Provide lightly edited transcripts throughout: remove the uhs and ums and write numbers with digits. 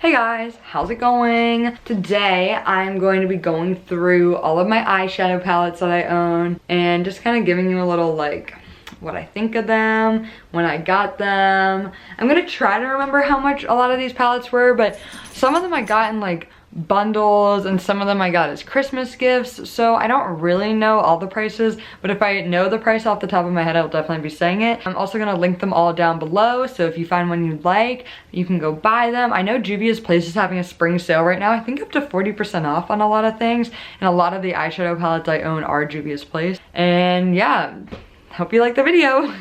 Hey guys, how's it going? Today I'm going to be going through all of my eyeshadow palettes that I own and just kind of giving you a little like what I think of them, when I got them. I'm gonna try to remember how much a lot of these palettes were, but some of them I got in like bundles and some of them I got as Christmas gifts, so I don't really know all the prices, but if I know the price off the top of my head, I'll definitely be saying it. I'm also gonna link them all down below, so if you find one you like, you can go buy them. I know Dubious Place is having a spring sale right now, I think up to 40% off on a lot of things, and a lot of the eyeshadow palettes I own are Dubious Place. And yeah, hope you like the video.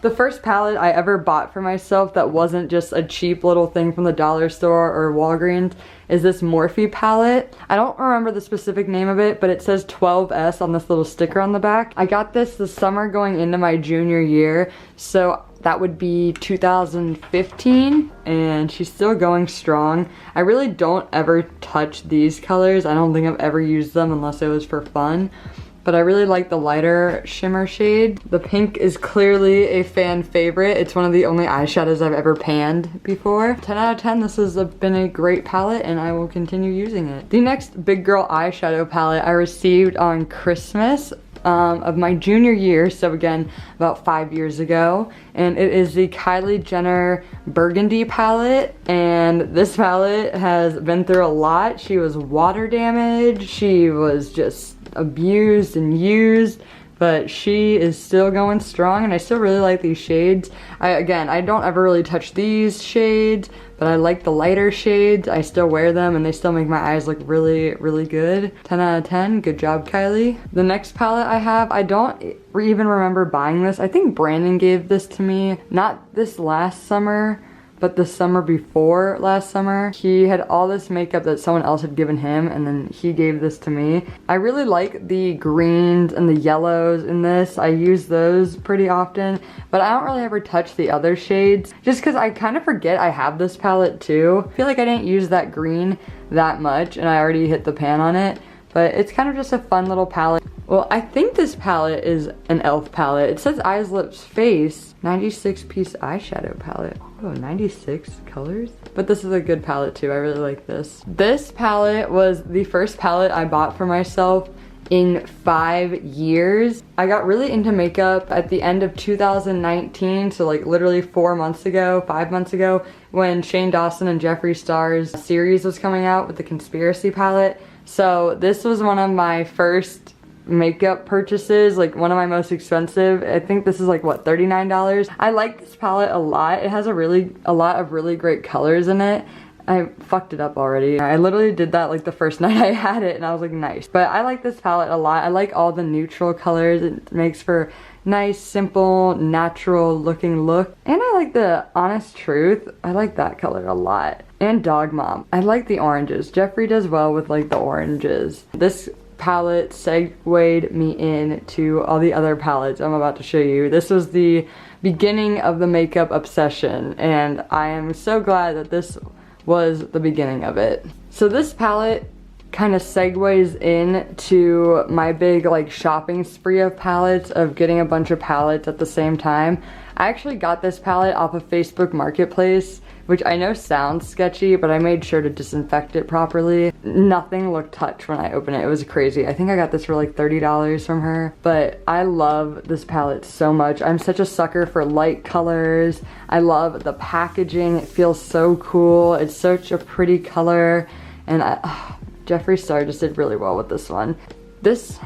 The first palette I ever bought for myself that wasn't just a cheap little thing from the dollar store or Walgreens is this Morphe palette. I don't remember the specific name of it, but it says 12S on this little sticker on the back. I got this summer going into my junior year, so that would be 2015, and she's still going strong. I really don't ever touch these colors. I don't think I've ever used them unless it was for fun. But I really like the lighter shimmer shade. The pink is clearly a fan favorite. It's one of the only eyeshadows I've ever panned before. 10 out of 10, this has been a great palette and I will continue using it. The next big girl eyeshadow palette I received on Christmas of my junior year, so again, about 5 years ago. And it is the Kylie Jenner Burgundy palette. And this palette has been through a lot. She was water damaged. She was just abused and used, but she is still going strong and I still really like these shades. I don't ever really touch these shades, but I like the lighter shades. I still wear them and they still make my eyes look really, really good. 10 out of 10, good job, Kylie. The next palette I have, I don't even remember buying this. I think Brandon gave this to me, not this last summer, but the summer before last summer. He had all this makeup that someone else had given him and then he gave this to me. I really like the greens and the yellows in this. I use those pretty often, but I don't really ever touch the other shades just because I kind of forget I have this palette too. I feel like I didn't use that green that much and I already hit the pan on it, but it's kind of just a fun little palette. Well, I think this palette is an e.l.f. palette. It says Eyes, Lips, Face, 96 piece eyeshadow palette. Oh, 96 colors? But this is a good palette too, I really like this. This palette was the first palette I bought for myself in 5 years. I got really into makeup at the end of 2019, so like literally 4 months ago, 5 months ago, when Shane Dawson and Jeffree Star's series was coming out with the Conspiracy palette. So this was one of my first makeup purchases, like one of my most expensive. I think this is like what, $39. I like this palette a lot. It has a lot of really great colors in it. I fucked it up already. I literally did that like the first night I had it and I was like, nice. But I like this palette a lot. I like all the neutral colors. It makes for nice, simple, natural looking look. And I like the Honest Truth. I like that color a lot. And Dog Mom. I like the oranges. Jeffree does well with like the oranges. This palette segued me into all the other palettes I'm about to show you. This was the beginning of the makeup obsession and I am so glad that this was the beginning of it. So this palette kind of segues into my big like shopping spree of palettes, of getting a bunch of palettes at the same time. I actually got this palette off of Facebook Marketplace, which I know sounds sketchy, but I made sure to disinfect it properly. Nothing looked touched when I opened it. It was crazy. I think I got this for like $30 from her, but I love this palette so much. I'm such a sucker for light colors. I love the packaging. It feels so cool. It's such a pretty color, and Jeffree Star just did really well with this one. This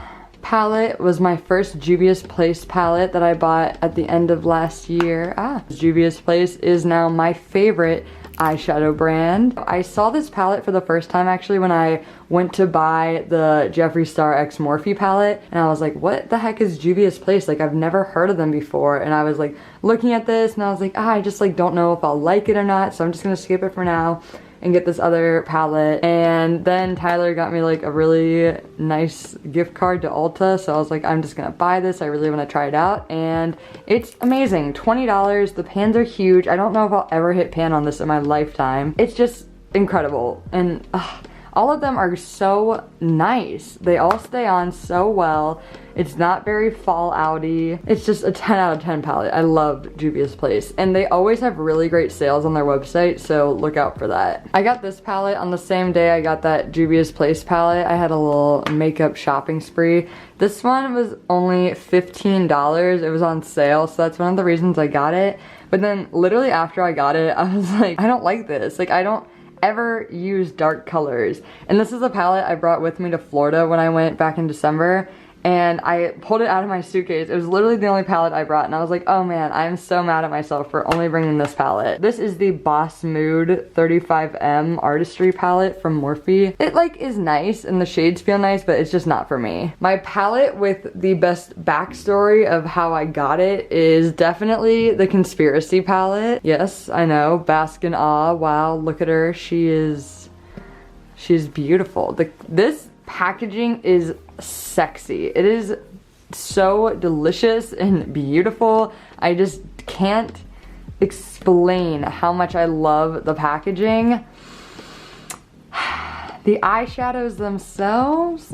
palette was my first Dubious Place palette that I bought at the end of last year. Dubious Place is now my favorite eyeshadow brand. I saw this palette for the first time actually when I went to buy the Jeffree Star x Morphe palette, and I was like, what the heck is Dubious Place? Like, I've never heard of them before. And I was like looking at this and I was like, I just like don't know if I'll like it or not, so I'm just gonna skip it for now and get this other palette. And then Tyler got me like a really nice gift card to Ulta, so I was like, I'm just gonna buy this. I really want to try it out, and it's amazing. $20. The pans are huge. I don't know if I'll ever hit pan on this in my lifetime. It's just incredible, and all of them are so nice. They all stay on so well. It's not very fall outy. It's just a 10 out of 10 palette. I love Dubious Place. And they always have really great sales on their website, so look out for that. I got this palette on the same day I got that Dubious Place palette. I had a little makeup shopping spree. This one was only $15. It was on sale, so that's one of the reasons I got it. But then literally after I got it, I was like, I don't like this. Like, I don't ever use dark colors. And this is a palette I brought with me to Florida when I went back in December. And I pulled it out of my suitcase. It was literally the only palette I brought, and I was like, oh man, I'm so mad at myself for only bringing this palette. This is the Boss Mood 35M Artistry palette from Morphe. It like is nice and the shades feel nice, but it's just not for me. My palette with the best backstory of how I got it is definitely the Conspiracy palette. Yes, I know, bask in awe. Wow, look at her. She's beautiful. This packaging is sexy. It is so delicious and beautiful. I just can't explain how much I love the packaging. The eyeshadows themselves,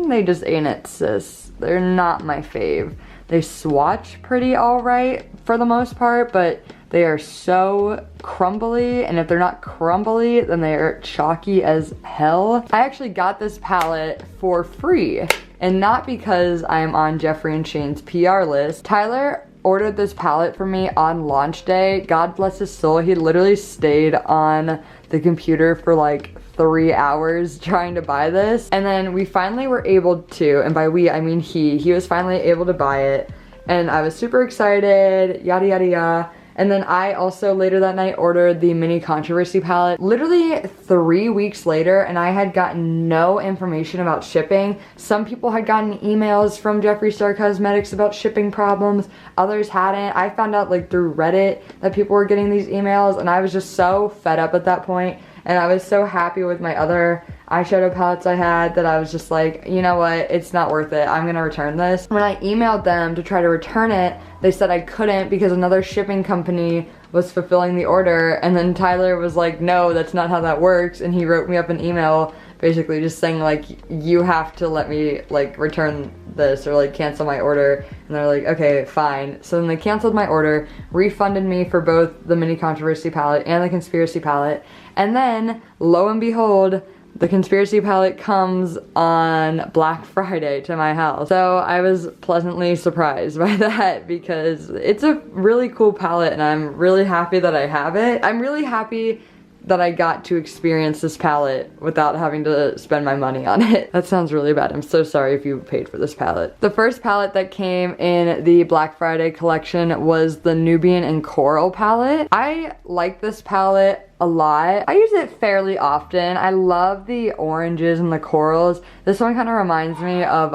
they just ain't it, sis. They're not my fave. They swatch pretty alright for the most part, but they are so crumbly, and if they're not crumbly, then they are chalky as hell. I actually got this palette for free, and not because I'm on Jeffree and Shane's PR list. Tyler ordered this palette for me on launch day. God bless his soul, he literally stayed on the computer for like 3 hours trying to buy this, and then we finally were able to, and by we I mean he was finally able to buy it, and I was super excited, yada yada yada. And then I also later that night ordered the Mini Controversy palette literally 3 weeks later, and I had gotten no information about shipping. Some people had gotten emails from Jeffree Star Cosmetics about shipping problems, others hadn't. I found out like through Reddit that people were getting these emails, and I was just so fed up at that point. And I was so happy with my other eyeshadow palettes I had that I was just like, you know what, it's not worth it. I'm gonna return this. When I emailed them to try to return it, they said I couldn't because another shipping company was fulfilling the order. And then Tyler was like, no, that's not how that works. And he wrote me up an email basically just saying like, you have to let me like return this or like cancel my order. And they're like, okay, fine. So then they canceled my order, refunded me for both the Mini Controversy palette and the Conspiracy palette. And then, lo and behold, the Conspiracy palette comes on Black Friday to my house. So I was pleasantly surprised by that because it's a really cool palette and I'm really happy that I have it. I'm really happy that I got to experience this palette without having to spend my money on it. That sounds really bad. I'm so sorry if you paid for this palette. The first palette that came in the Black Friday collection was the Nubian and Coral palette. I like this palette a lot. I use it fairly often. I love the oranges and the corals. This one kind of reminds me of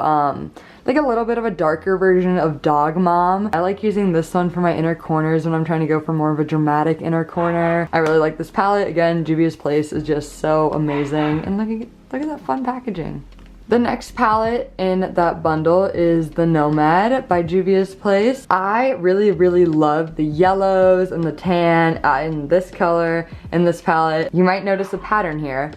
like a little bit of a darker version of Dog Mom. I like using this one for my inner corners when I'm trying to go for more of a dramatic inner corner. I really like this palette. Again, Dubious Place is just so amazing. And look at that fun packaging. The next palette in that bundle is the Nomad by Dubious Place. I really, really love the yellows and the tan in this color in this palette. You might notice a pattern here.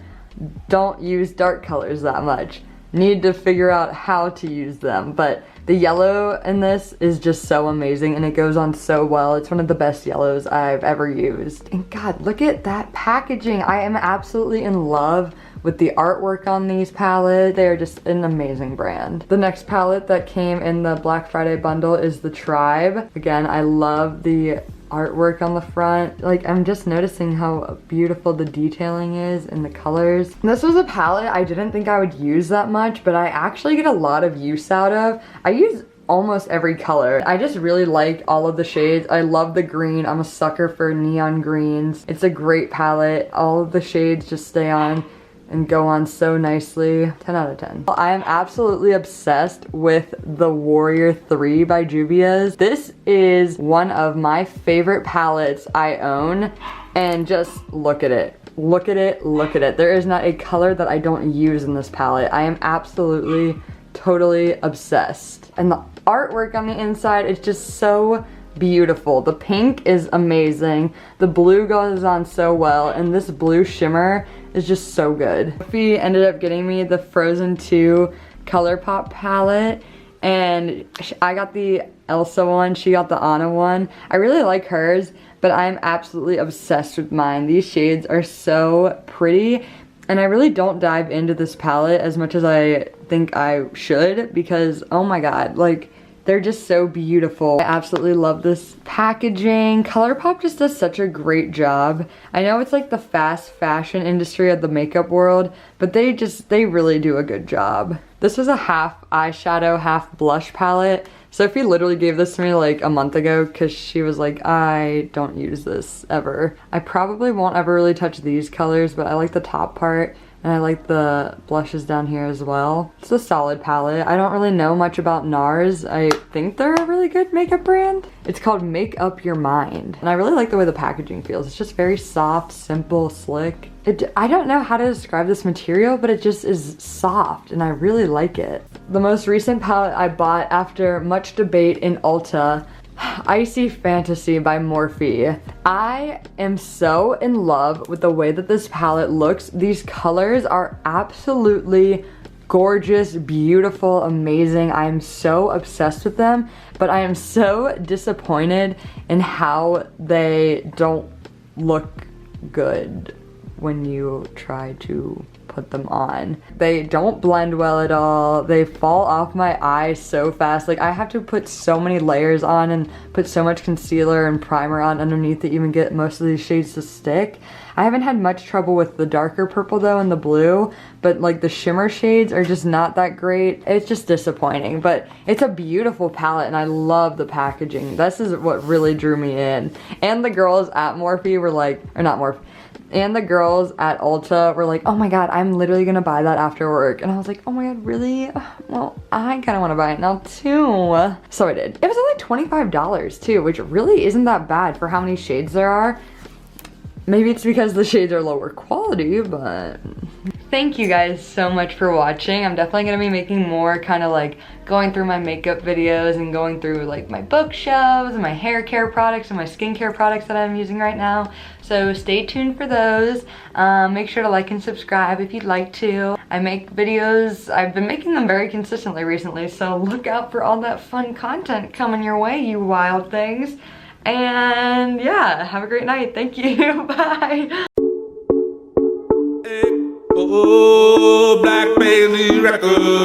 Don't use dark colors that much. Need to figure out how to use them, but the yellow in this is just so amazing and it goes on so well. It's one of the best yellows I've ever used. And God, look at that packaging. I am absolutely in love with the artwork on these palettes. They're just an amazing brand. The next palette that came in the Black Friday bundle is the Tribe. Again, I love the artwork on the front. Like, I'm just noticing how beautiful the detailing is and the colors. This was a palette I didn't think I would use that much, but I actually get a lot of use out of. I use almost every color. I just really liked all of the shades. I love the green. I'm a sucker for neon greens. It's a great palette. All of the shades just stay on and go on so nicely. 10 out of 10. I am absolutely obsessed with the Warrior 3 by Dubious. This is one of my favorite palettes I own, and just look at it. Look at it, look at it. There is not a color that I don't use in this palette. I am absolutely, totally obsessed. And the artwork on the inside is just so beautiful. The pink is amazing. The blue goes on so well, and this blue shimmer is just so good. Morphe ended up getting me the Frozen 2 ColourPop palette, and I got the Elsa one, she got the Anna one. I really like hers, but I'm absolutely obsessed with mine. These shades are so pretty, and I really don't dive into this palette as much as I think I should because, oh my god, like, they're just so beautiful. I absolutely love this packaging. ColourPop just does such a great job. I know it's like the fast fashion industry of the makeup world, but they really do a good job. This was a half eyeshadow, half blush palette. Sophie literally gave this to me like a month ago because she was like, I don't use this ever. I probably won't ever really touch these colors, but I like the top part. And I like the blushes down here as well. It's a solid palette. I don't really know much about Nars. I think they're a really good makeup brand. It's called Make Up Your Mind. And I really like the way the packaging feels. It's just very soft, simple, slick. I don't know how to describe this material, but it just is soft and I really like it. The most recent palette I bought after much debate in Ulta, Icy Fantasy by Morphe. I am so in love with the way that this palette looks. These colors are absolutely gorgeous, beautiful, amazing. I am so obsessed with them, but I am so disappointed in how they don't look good when you try to put them on. They don't blend well at all. They fall off my eyes so fast. Like, I have to put so many layers on and put so much concealer and primer on underneath to even get most of these shades to stick. I haven't had much trouble with the darker purple though and the blue, but like the shimmer shades are just not that great. It's just disappointing, but it's a beautiful palette and I love the packaging. This is what really drew me in. And the girls at Morphe were like, or not Morphe, and the girls at Ulta were like, oh my god, I'm literally gonna buy that after work. And I was like, oh my god, really? Well, I kinda wanna buy it now too. So I did. It was only $25 too, which really isn't that bad for how many shades there are. Maybe it's because the shades are lower quality, but... Thank you guys so much for watching. I'm definitely gonna be making more kind of like going through my makeup videos and going through like my bookshelves and my hair care products and my skincare products that I'm using right now. So stay tuned for those. Make sure to like and subscribe if you'd like to. I make videos, I've been making them very consistently recently, so look out for all that fun content coming your way, you wild things. And yeah, have a great night. Thank you. Bye. Oh, Black Bailey Records.